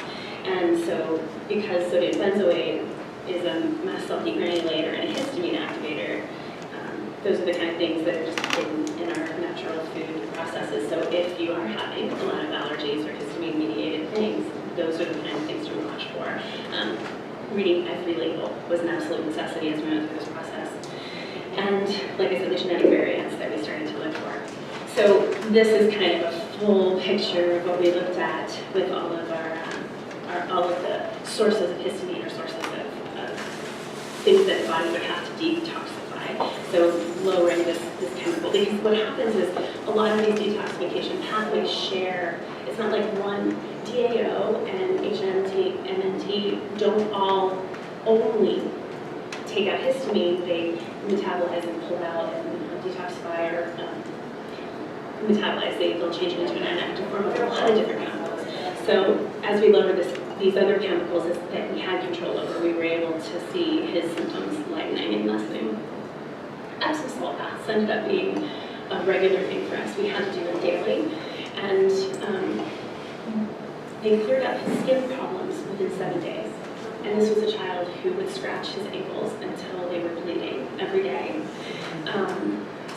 And so because sodium benzoate is a mast cell degranulator and a histamine activator, those are the kind of things that are just hidden in our natural food processes. So if you are having a lot of allergies or histamine-mediated things, those are the kind of things to watch for. Reading every label was an absolute necessity as we went through this process. And like I said, the genetic variants that we started to look for. So this is kind of a full picture of what we looked at with all of all of the sources of histamine or sources of things that the body would have to detoxify. So lowering this chemical, because what happens is a lot of these detoxification pathways share. It's not like one DAO and HMT, MNT don't all only take out histamine. They metabolize and pull out and detoxify or metabolize. They'll change it into an inactive form. There are a lot of different chemicals. So as we lowered these other chemicals that we had control over, we were able to see his symptoms lightening and lessening. Epsom salt baths ended up being a regular thing for us. We had to do them daily, and they cleared up his skin problems within 7 days. And this was a child who would scratch his ankles until they were bleeding every day.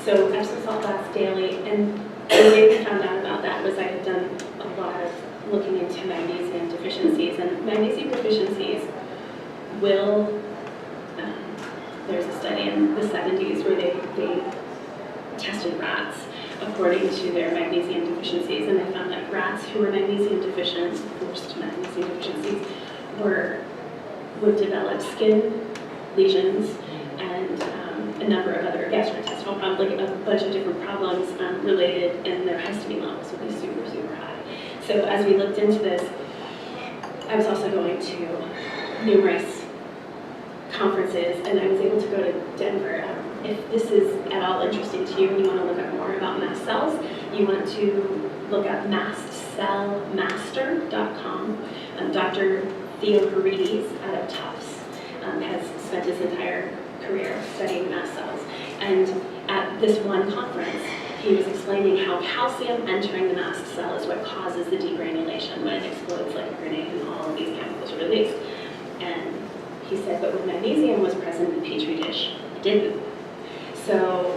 So Epsom salt baths daily, and the way we found out about that was I had done a lot of looking into magnesium deficiencies, and magnesium deficiencies will, there's a study in the 70s where they tested rats according to their magnesium deficiencies, and they found that rats who were magnesium deficient, forced magnesium deficiencies, would develop skin lesions and a number of other gastrointestinal problems, like a bunch of different problems related, and their histamine levels would be super, super high. So as we looked into this, I was also going to numerous conferences, and I was able to go to Denver. If this is at all interesting to you and you want to look up more about mast cells, you want to look up mastcellmaster.com. Dr. Theo Harides out of Tufts has spent his entire career studying mast cells. And at this one conference, he was explaining how calcium entering the mast cell is what causes the degranulation when it explodes like a grenade and all of these chemicals are released. And he said, but when magnesium was present in the petri dish, it didn't. So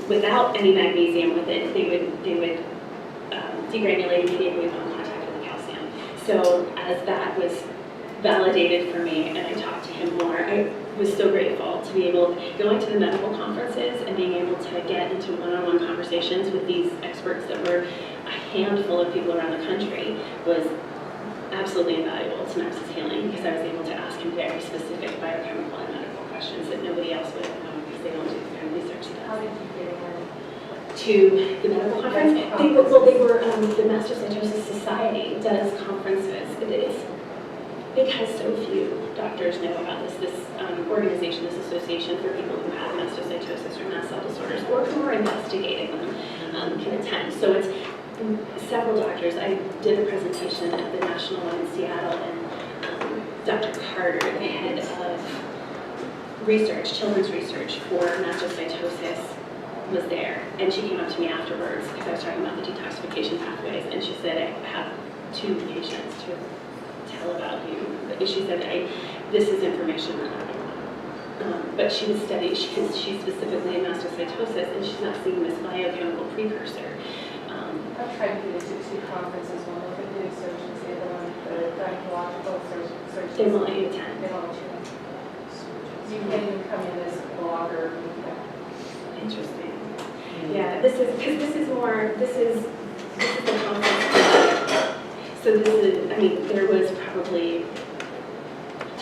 without any magnesium with it, they would degranulate immediately upon contact with the calcium. So as that was validated for me and I talked to him more, I was so grateful to be able going to the medical conferences and being able to get into one-on-one conversations with these experts that were a handful of people around the country was absolutely invaluable to Nexus Healing, because I was able to ask him very specific biochemical and medical questions that nobody else would because they don't do the kind of research he How does. did you get in? To the medical conference, the Mastocytosis Society does conferences. It is because so few doctors know about this organization, this association for people who have mastocytosis or mast cell disorders or who are investigating them can attend. So it's several doctors. I did a presentation at the National one in Seattle, and Dr. Carter, the head of research, children's research for mastocytosis, was there, and she came up to me afterwards because I was talking about the detoxification pathways, and she said, I have 2 patients, 2 tell about you. She said, this is information that I don't know. But she was studying, because she's specifically in mastocytosis, and she's not seeing this biochemical precursor. I've tried to get into 2 conferences, one with orthopedic surgeons, the other one with the gynecological surgeons. They won't let you attend. They won't let you. You can't even come in as a blogger. Interesting. Yeah, this is the conference. So this is, I mean, there was probably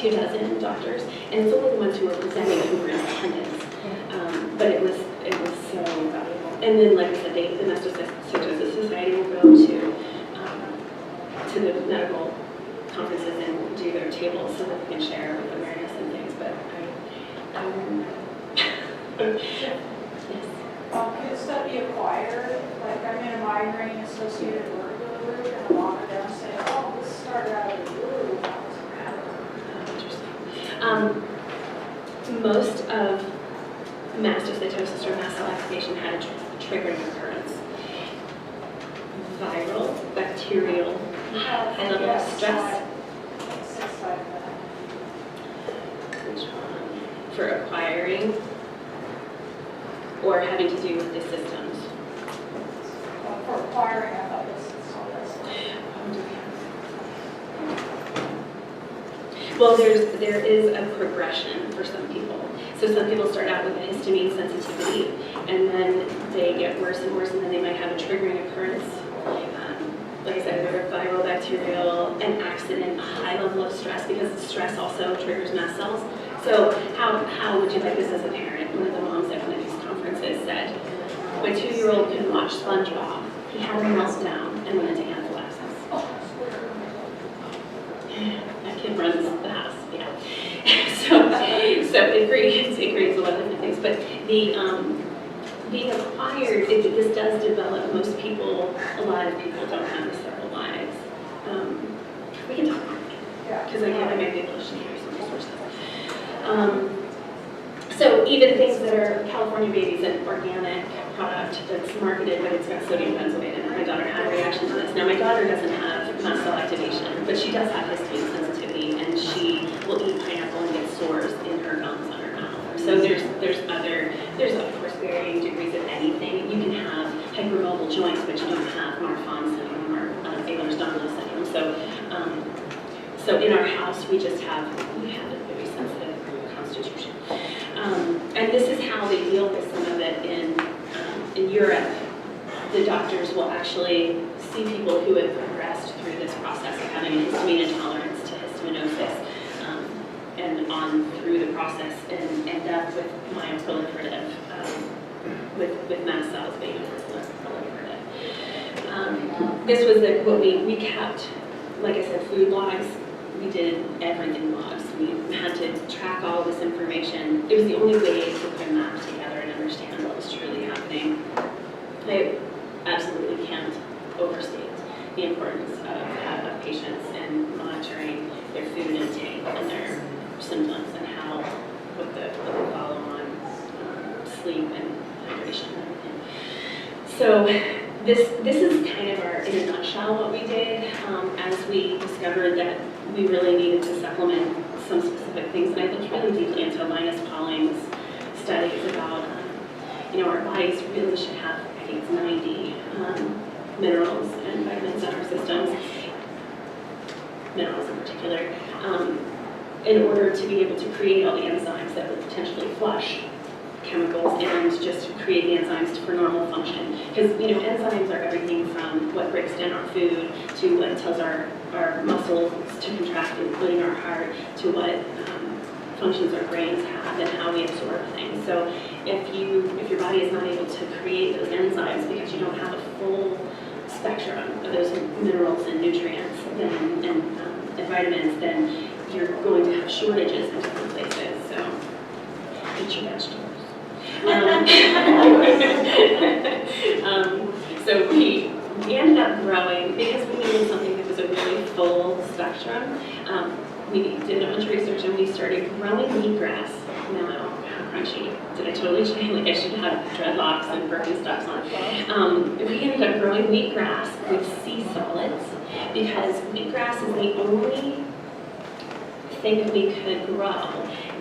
24 doctors, and it's only the ones who were presenting who were in attendance. But it was so valuable. And then, like I said, the Mastocytosis Society will go to the medical conferences and do their tables so that they can share with awareness and things. But yes. Could stuff be acquired? Like I'm in a migraine associated vertigo group and I walk down and say, oh, this started out of the blue. That was Interesting. Most of mastocytosis or mast cell activation had a triggering occurrence. Viral, bacterial, high level of stress. Which one? For acquiring or having to do with the systems. For acquiring, I thought this is all this. Well, there is a progression for some people. So some people start out with a histamine sensitivity, and then they get worse and worse, and then they might have a triggering occurrence. Like I said, they're viral, bacterial, an accident, a high level of stress, because stress also triggers mast cells. So how would you like this as a parent? One of the moms at one of these conferences said, my 2-year-old couldn't watch SpongeBob. He had a meltdown and went into anaphylaxis. That kid runs the house, yeah. So it creates a lot of different things. But the being acquired, this does develop. Most people, a lot of people don't have this their whole lives. We can talk about it, because I might be able to share some resources. So even things that are California Babies, an organic product that's marketed, but it's got sodium benzylate in it. My daughter had a reaction to this. Now my daughter doesn't have mast cell activation, but she does have histamine sensitivity, and she will eat pineapple and get sores in her gums on her mouth. So there's of course varying degrees of anything. You can have hypermobile joints, but you don't have Marfan syndrome or Ehlers-Danlos syndrome. So in our house we have a very sensitive constitution. And this is how they deal with some of it in Europe. The doctors will actually see people who have progressed through this process of having a histamine intolerance to histaminosis, and on through the process and end up with myoproliferative, with mast cells being proliferative. This was what we kept, like I said, food logs. We did everything logs. We had to track all this information. It was the only way to put a map together and understand what was truly happening. I absolutely can't overstate the importance of patients and monitoring their food intake and their symptoms and what the follow on sleep and hydration and everything. So this is kind of in a nutshell what we did as we discovered that we really needed to supplement some specific things. And I looked really deeply into Linus Pauling's studies about, our bodies really should have, I think it's 90 minerals and vitamins in our systems, minerals in particular, in order to be able to create all the enzymes that would potentially flush chemicals and just create the enzymes for normal function. Because, enzymes are everything from what breaks down our food to what tells our muscles to contract, including our heart, to what functions our brains have and how we absorb things. So if your body is not able to create those enzymes because you don't have a full spectrum of those minerals and nutrients and vitamins, then you're going to have shortages in different places. So eat your vegetables. So we ended up growing, because we needed something that was a really full spectrum. We did a bunch of research and we started growing wheatgrass. Now, kind of crunchy. Did I totally change? Like I should have dreadlocks and Birkenstocks on. We ended up growing wheatgrass with sea solids because wheatgrass is the only thing that we could grow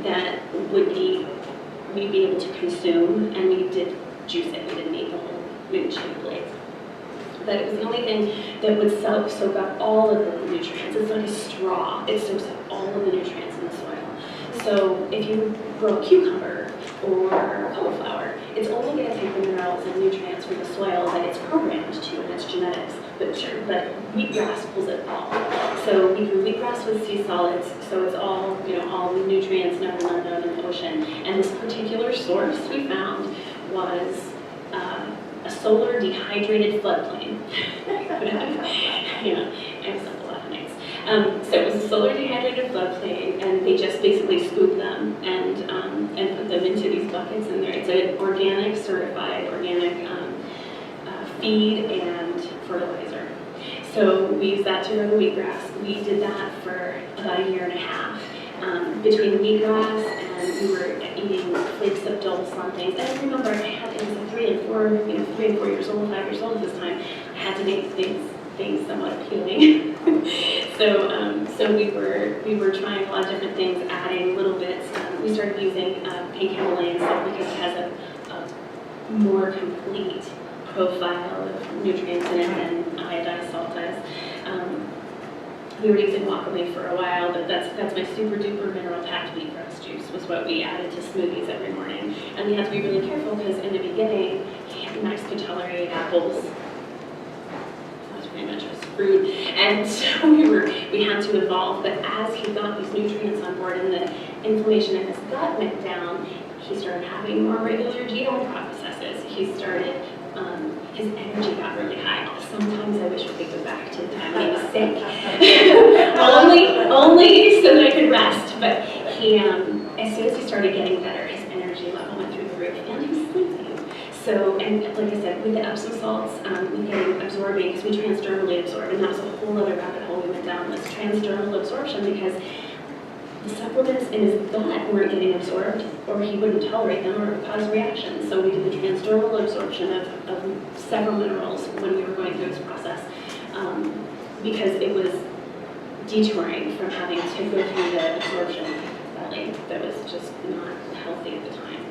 that we'd be able to consume, and we did juice it. We didn't eat the whole shake blades. But it was the only thing that would soak up all of the nutrients. It's like a straw. It soaks up all of the nutrients in the soil. So if you grow a cucumber or cauliflower, it's only going to take the minerals and nutrients from the soil that it's programmed to in its genetics. But wheatgrass pulls it all. So we grew wheatgrass with sea solids, so it's all, all the nutrients known and unknown in the ocean. And this particular source we found was a solar dehydrated floodplain. I've slept a lot of nights. So it was a solar dehydrated floodplain, and they just basically scoop them and put them into these buckets in there. It's an organic, certified organic feed and fertilizer. So we use that to grow the wheatgrass. We did that for about a year and a half. Between the wheatgrass and we were eating flakes of dulse on things. And I remember it was 3 and 4 years old, 5 years old at this time. I had to make things somewhat appealing. So we were trying a lot of different things, adding little bits. We started using pink Himalayan salt because it has a more complete profile of nutrients in it than iodized salt does. We were using guacamole for a while, but that's my super duper mineral packed wheatgrass juice was what we added to smoothies every morning. And we had to be really careful because in the beginning, Max could tolerate apples. That was pretty much his fruit. And so we had to evolve, but as he got these nutrients on board and the inflammation in his gut went down, he started having more regular GI processes. He started his energy got really high. Sometimes I wish we could go back to the time when he was sick. only so that I could rest. But he, as soon as he started getting better, his energy level went through the roof, and he was sleeping. So, and like I said, with the Epsom salts, we getting absorbing because we transdermally absorb, and that was a whole other rabbit hole we went down, was transdermal absorption, because the supplements in his gut weren't getting absorbed, or he wouldn't tolerate them, or it would cause reactions. So we did the transdermal absorption of several minerals when we were going through this process, because it was detouring from having to go through the absorption belly that was just not healthy at the time.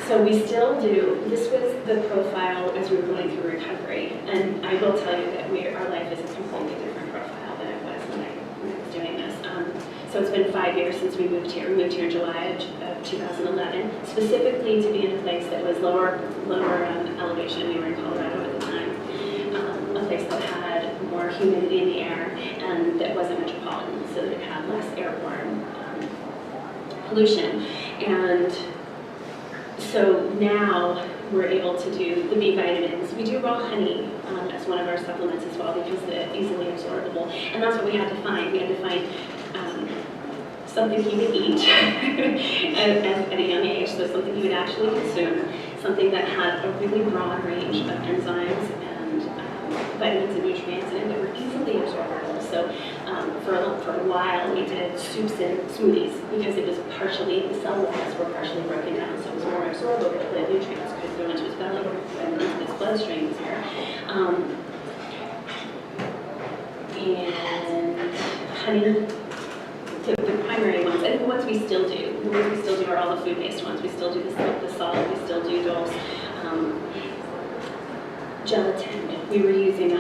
So we still do. This was the profile as we were going through recovery, and I will tell you that our life is a completely different profile than it was when I was doing this. So it's been 5 years since we moved here. We moved here in July of 2011, specifically to be in a place that was lower elevation. We were in Colorado at the time, a place that had more humidity in the air and that wasn't metropolitan, so that it had less airborne pollution. And so now we're able to do the B vitamins. We do raw honey as one of our supplements as well because they're easily absorbable. And that's what we had to find. We had to find something he would eat at a young age, so something he would actually consume, something that had a really broad range of enzymes and vitamins and nutrients in it that were easily absorbable. So for a while we did soups and smoothies because it was partially, the cell walls were partially broken down, so it was more absorbable. The nutrients could go into his belly and into his bloodstream easier. And honey, the primary ones, and the ones we still do. The ones we still do are all the food-based ones. We still do the solid, we still do dose. Gelatin. We were using an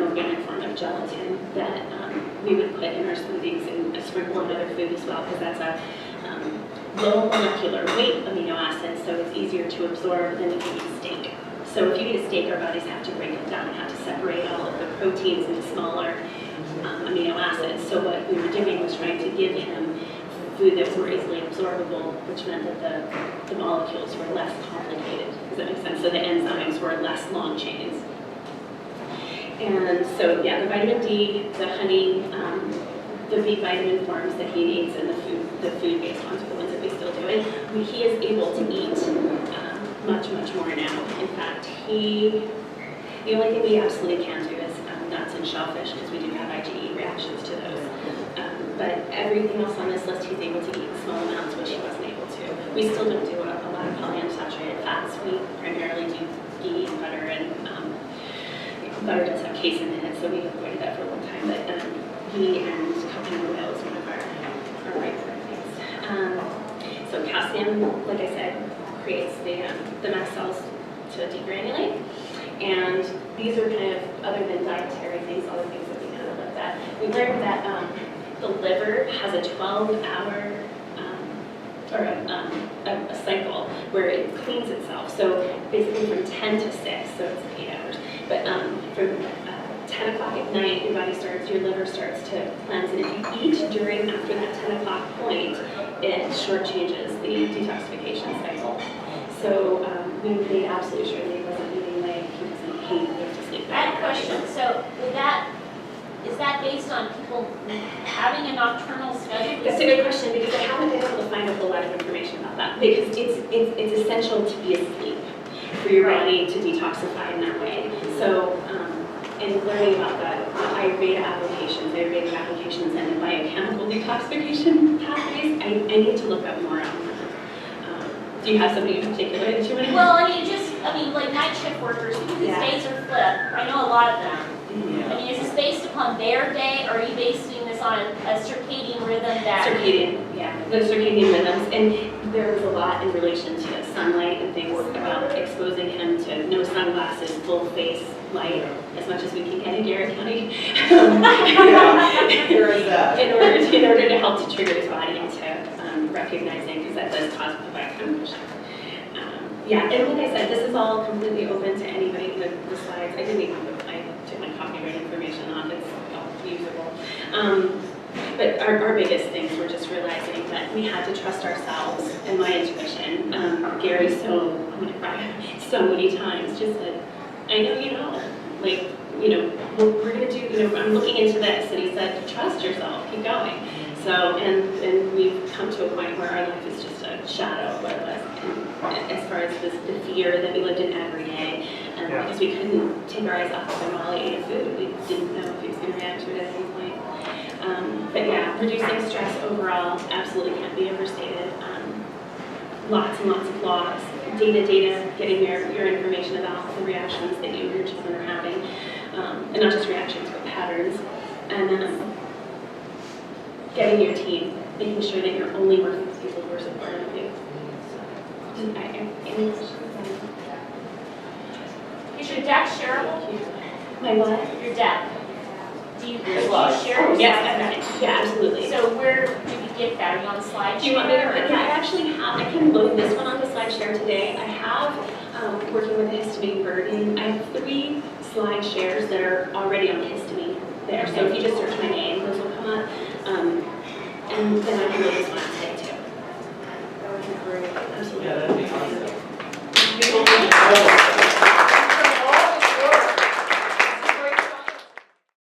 organic form of gelatin that we would put in our smoothies and sprinkle in other food as well, because that's a low molecular weight amino acid, so it's easier to absorb than if you eat steak. So if you eat a steak, our bodies have to break it down, have to separate all of the proteins into smaller amino acids. So what we were doing was trying to give him food that was more easily absorbable, which meant that the molecules were less complicated. Does that make sense? So the enzymes were less long chains. And so, yeah, the vitamin D, the honey, the B vitamin forms that he needs, and the food-based ones are the ones that we still do. And he is able to eat much more now. In fact, the only thing we absolutely can't do is nuts and shellfish because we do have IgE reactions to those. But everything else on this list he's able to eat in small amounts, which he wasn't able to. We still don't do a lot of polyunsaturated fats. We primarily do ghee and butter, and butter does have casein in it, so we avoided that for a long time. But ghee and coconut oil is one of our right things. So calcium, like I said, creates the mast cells to degranulate. And these are kind of, other than dietary things, other things that we kind of looked at. We learned that the liver has a 12-hour or a cycle where it cleans itself. So basically from 10 to 6, so it's 8 hours. But from 10 o'clock at night, your liver starts to cleanse. And if you eat after that 10 o'clock point, it shortchanges the detoxification cycle. So we made absolutely sure that he wasn't eating late, he wasn't he goes to sleep. I have a question. So is that based on people having a nocturnal schedule? That's a good question, because I haven't been able to find a whole lot of information about that. Because it's essential to be asleep for your body to detoxify in that way. So, and learning about the Ayurveda applications and the biochemical detoxification pathways, I need to look up more on that. Do you have somebody in particular that you want to? Well, like night shift workers, because these days are flipped. I know a lot of them. Yeah. I mean, is this based upon their day, or are you basing this on a circadian rhythm that? The circadian rhythms, and there was a lot in relation to sunlight and things about exposing him to no sunglasses, full face light, as much as we can get in Garrett County. There is that. In order to help to trigger his body into recognizing, because that does cause biochemical shift. Yeah, and like I said, this is all completely open to anybody. The slides, I took my copyright information off, it's all usable. But our biggest things were just realizing that we had to trust ourselves and my intuition. Gary I'm gonna cry, so many times just said, I know you know, like, we're gonna do, I'm looking into this. And he said, trust yourself, keep going. So, and we've come to a point where our life is just a shadow of what it was. And as far as the fear that we lived in every day, because we couldn't take our eyes off of him while he ate food. We didn't know if he was going to react to it at any point. But yeah, reducing stress overall absolutely can't be overstated. Lots and lots of laws, data, getting your information about the reactions that you and your children are having. And not just reactions, but patterns. And getting your team, making sure that you're only working with people who are supportive of you. Any questions? Is your deck shareable? My what? Your deck. Do you share your Yes, slides? definitely. Yeah, absolutely. So where do you get that? Are you on SlideShare? Do you want me to? Yeah, I actually have. I can load this one onto SlideShare today. I have, working with the histamine burden, I have 3 slide shares that are already on histamine there. So if you just search my name, those will come up. And then I can load this one today too. That would be great. Absolutely. Yeah, that'd be awesome.